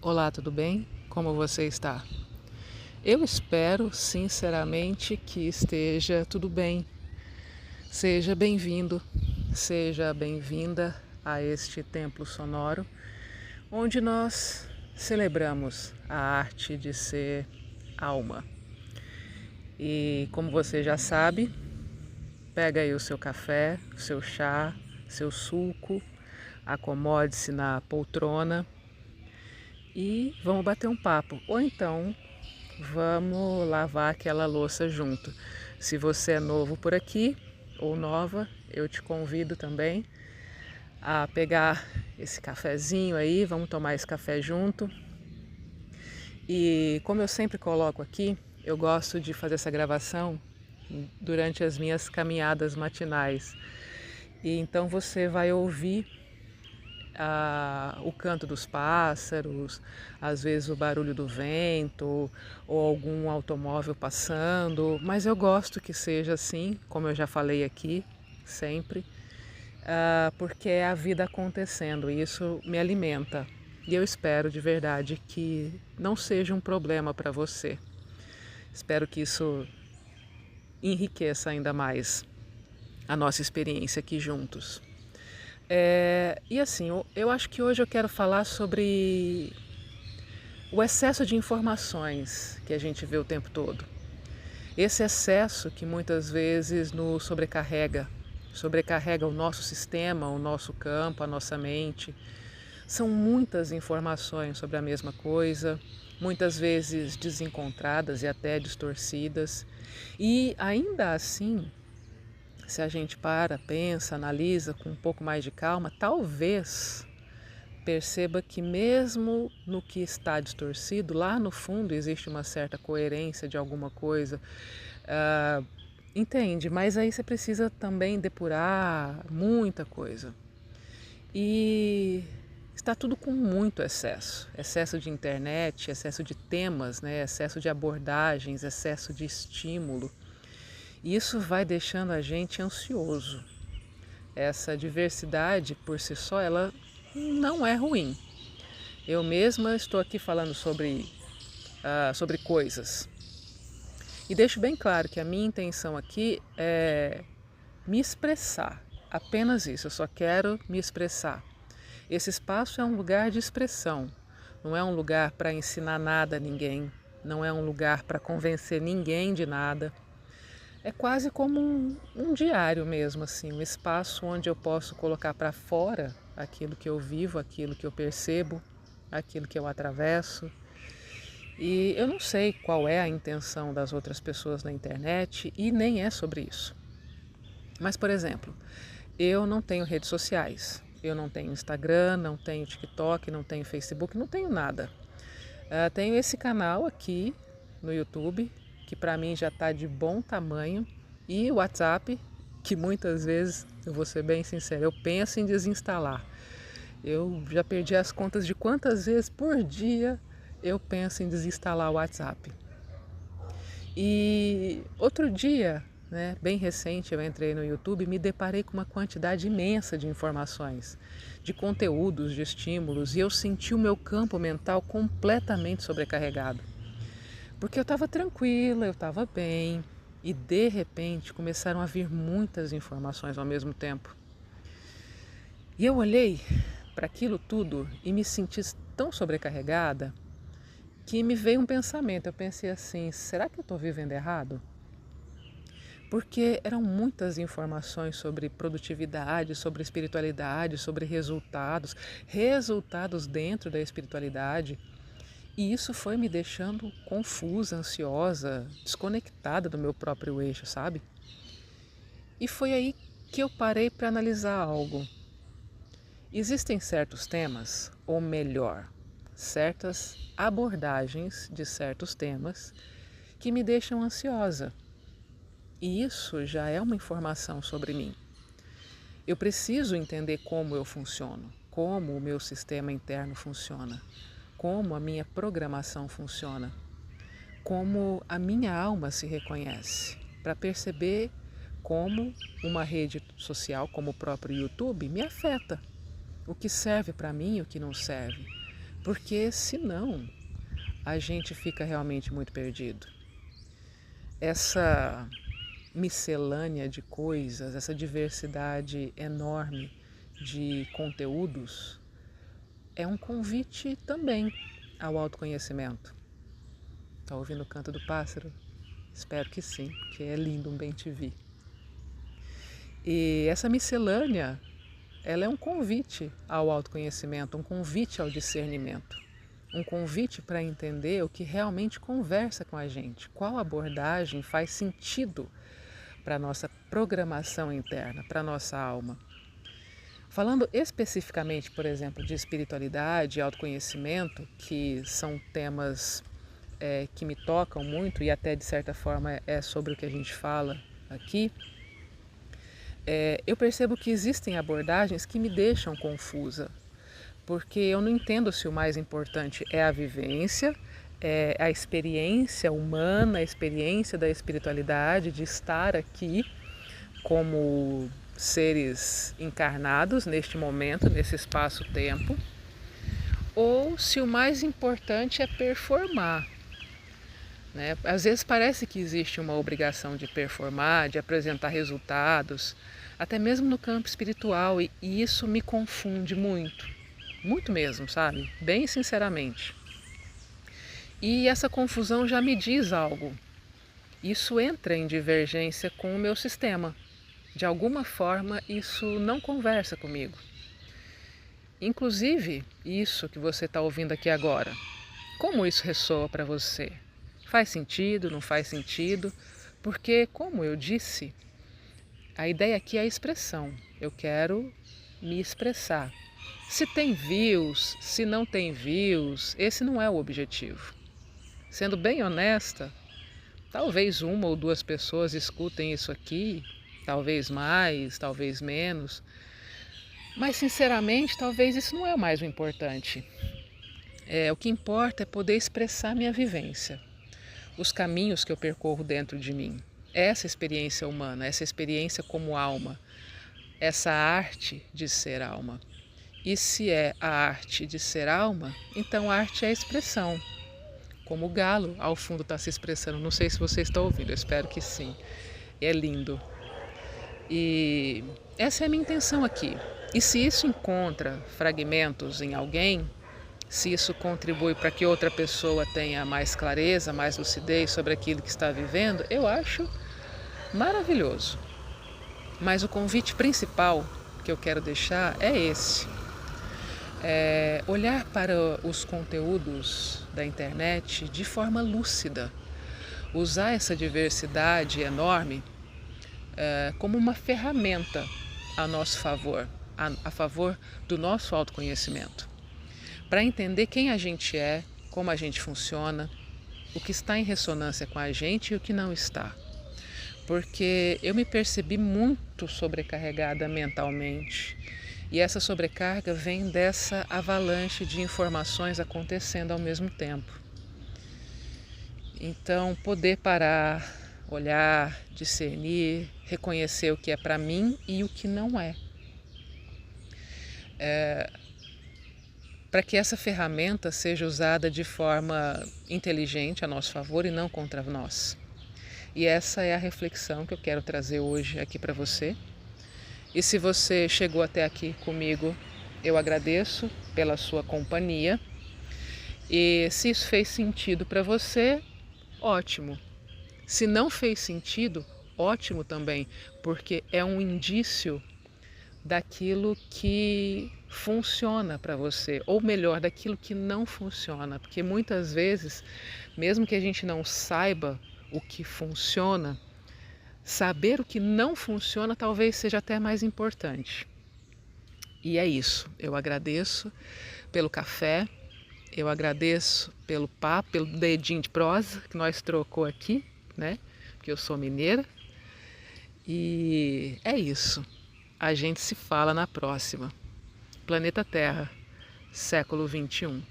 Olá, tudo bem? Como você está? Eu espero sinceramente que esteja tudo bem. Seja bem-vindo, seja bem-vinda a este templo sonoro, onde nós celebramos a arte de ser alma. E como você já sabe, pega aí o seu café, o seu chá, seu suco, acomode-se na poltrona e vamos bater um papo. Ou então vamos lavar aquela louça junto. Se você é novo por aqui ou nova, eu te convido também a pegar esse cafezinho aí, vamos tomar esse café junto. E como eu sempre coloco aqui, eu gosto de fazer essa gravação durante as minhas caminhadas matinais. E então você vai ouvir o canto dos pássaros, às vezes o barulho do vento ou algum automóvel passando, mas eu gosto que seja assim, como eu já falei aqui, sempre, porque é a vida acontecendo e isso me alimenta. E eu espero de verdade que não seja um problema para você. Espero que isso enriqueça ainda mais a nossa experiência aqui juntos. E assim, eu acho que hoje eu quero falar sobre o excesso de informações que a gente vê o tempo todo. Esse excesso que muitas vezes nos sobrecarrega o nosso sistema, o nosso campo, a nossa mente. São muitas informações sobre a mesma coisa, muitas vezes desencontradas e até distorcidas. E ainda assim, se a gente pensa, analisa com um pouco mais de calma, talvez perceba que mesmo no que está distorcido, lá no fundo existe uma certa coerência de alguma coisa. Ah, entende? Mas aí você precisa também depurar muita coisa. E está tudo com muito excesso. Excesso de internet, excesso de temas, né? Excesso de abordagens, excesso de estímulo. E isso vai deixando a gente ansioso. Essa diversidade por si só, ela não é ruim. Eu mesma estou aqui falando sobre coisas. E deixo bem claro que a minha intenção aqui é me expressar. Apenas isso, eu só quero me expressar. Esse espaço é um lugar de expressão. Não é um lugar para ensinar nada a ninguém. Não é um lugar para convencer ninguém de nada. É quase como um diário mesmo, assim, um espaço onde eu posso colocar para fora aquilo que eu vivo, aquilo que eu percebo, aquilo que eu atravesso. E eu não sei qual é a intenção das outras pessoas na internet e nem é sobre isso. Mas, por exemplo, eu não tenho redes sociais. Eu não tenho Instagram, não tenho TikTok, não tenho Facebook, não tenho nada. Tenho esse canal aqui no YouTube, que para mim já está de bom tamanho, e o WhatsApp, que muitas vezes, eu vou ser bem sincero, eu penso em desinstalar. Eu já perdi as contas de quantas vezes por dia eu penso em desinstalar o WhatsApp. E outro dia, né, bem recente, eu entrei no YouTube e me deparei com uma quantidade imensa de informações, de conteúdos, de estímulos, e eu senti o meu campo mental completamente sobrecarregado. Porque eu estava tranquila, eu estava bem, e de repente começaram a vir muitas informações ao mesmo tempo. E eu olhei para aquilo tudo e me senti tão sobrecarregada que me veio um pensamento. Eu pensei assim: será que eu estou vivendo errado? Porque eram muitas informações sobre produtividade, sobre espiritualidade, sobre resultados, resultados dentro da espiritualidade. E isso foi me deixando confusa, ansiosa, desconectada do meu próprio eixo, sabe? E foi aí que eu parei para analisar algo. Existem certos temas, ou melhor, certas abordagens de certos temas que me deixam ansiosa. E isso já é uma informação sobre mim. Eu preciso entender como eu funciono, como o meu sistema interno funciona, como a minha programação funciona, como a minha alma se reconhece, para perceber como uma rede social como o próprio YouTube me afeta. O que serve para mim e o que não serve. porque senão a gente fica realmente muito perdido. Essa miscelânea de coisas, essa diversidade enorme de conteúdos é um convite também ao autoconhecimento. Está ouvindo o canto do pássaro? Espero que sim, porque é lindo um bem-te-vi. E essa miscelânea, ela é um convite ao autoconhecimento, um convite ao discernimento, um convite para entender o que realmente conversa com a gente, qual abordagem faz sentido para a nossa programação interna, para a nossa alma. Falando especificamente, por exemplo, de espiritualidade e autoconhecimento, que são temas que me tocam muito e até de certa forma é sobre o que a gente fala aqui, eu percebo que existem abordagens que me deixam confusa, porque eu não entendo se o mais importante é a vivência, é a experiência humana, a experiência da espiritualidade, de estar aqui como seres encarnados neste momento, nesse espaço-tempo, ou se o mais importante é performar. Né? Às vezes parece que existe uma obrigação de performar, de apresentar resultados, até mesmo no campo espiritual, e isso me confunde muito, muito mesmo, sabe? Bem sinceramente. E essa confusão já me diz algo. Isso entra em divergência com o meu sistema. De alguma forma, isso não conversa comigo. Inclusive, isso que você está ouvindo aqui agora. Como isso ressoa para você? Faz sentido, não faz sentido? Porque, como eu disse, a ideia aqui é a expressão. Eu quero me expressar. Se tem views, se não tem views, esse não é o objetivo. Sendo bem honesta, talvez uma ou duas pessoas escutem isso aqui, talvez mais, talvez menos, mas sinceramente talvez isso não é o mais importante. O que importa é poder expressar minha vivência, os caminhos que eu percorro dentro de mim, essa experiência humana, essa experiência como alma, essa arte de ser alma. E se é a arte de ser alma, então a arte é a expressão. Como o galo ao fundo está se expressando. Não sei se você está ouvindo, eu espero que sim. É lindo. E essa é a minha intenção aqui. E se isso encontra fragmentos em alguém, se isso contribui para que outra pessoa tenha mais clareza, mais lucidez sobre aquilo que está vivendo, eu acho maravilhoso. Mas o convite principal que eu quero deixar é esse. Olhar para os conteúdos da internet de forma lúcida, usar essa diversidade enorme como uma ferramenta a nosso favor, a favor do nosso autoconhecimento, para entender quem a gente é, como a gente funciona, o que está em ressonância com a gente e o que não está. Porque eu me percebi muito sobrecarregada mentalmente. E essa sobrecarga vem dessa avalanche de informações acontecendo ao mesmo tempo. Então, poder parar, olhar, discernir, reconhecer o que é para mim e o que não é. Para que essa ferramenta seja usada de forma inteligente a nosso favor e não contra nós. E essa é a reflexão que eu quero trazer hoje aqui para você. E se você chegou até aqui comigo, eu agradeço pela sua companhia. E se isso fez sentido para você, ótimo. Se não fez sentido, ótimo também, porque é um indício daquilo que funciona para você, ou melhor, daquilo que não funciona. Porque muitas vezes, mesmo que a gente não saiba o que funciona, saber o que não funciona talvez seja até mais importante. E é isso. Eu agradeço pelo café, eu agradeço pelo papo, pelo dedinho de prosa que nós trocou aqui, né? Porque eu sou mineira. E é isso. A gente se fala na próxima. Planeta Terra, século XXI.